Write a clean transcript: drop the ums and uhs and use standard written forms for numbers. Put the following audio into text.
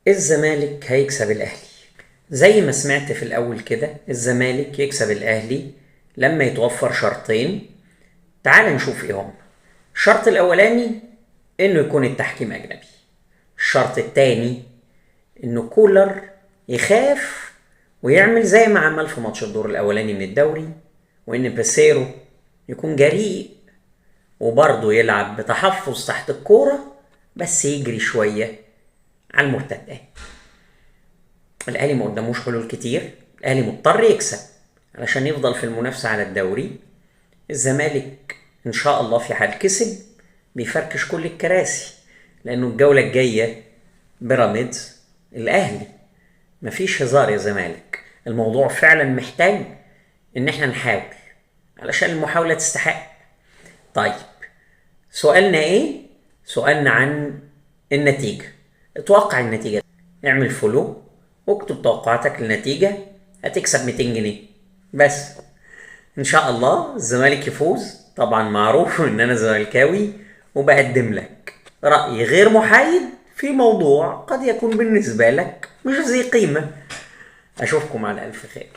الزمالك هيكسب الاهلي. زي ما سمعت في الاول كده، الزمالك يكسب الاهلي لما يتوفر شرطين. تعال نشوف ايه هم. الشرط الاولاني انه يكون التحكيم اجنبي. الشرط التاني انه كولر يخاف ويعمل زي ما عمل في ماتش الدور الاولاني من الدوري، وان باسيرو يكون جريء وبرضه يلعب بتحفظ تحت الكورة، بس يجري شوية على المرتدات. الاهلي ما قداموش حلول كتير، الاهلي مضطر يكسب علشان يفضل في المنافسة على الدوري. الزمالك ان شاء الله في حال كسب بيفركش كل الكراسي، لانه الجولة الجاية بيراميدز الاهلي. مفيش هزار يا زمالك، الموضوع فعلا محتاج ان احنا نحاول علشان المحاولة تستحق. طيب، سؤالنا ايه؟ سؤالنا عن النتيجة. اتوقع النتيجة، اعمل فولو واكتب توقعاتك للنتيجة. هتكسب 200 جنيه بس. ان شاء الله الزمالك يفوز. طبعا معروف ان انا زملكاوي وبقدم لك رأي غير محايد في موضوع قد يكون بالنسبة لك مش ذي قيمة. اشوفكم على الف خير.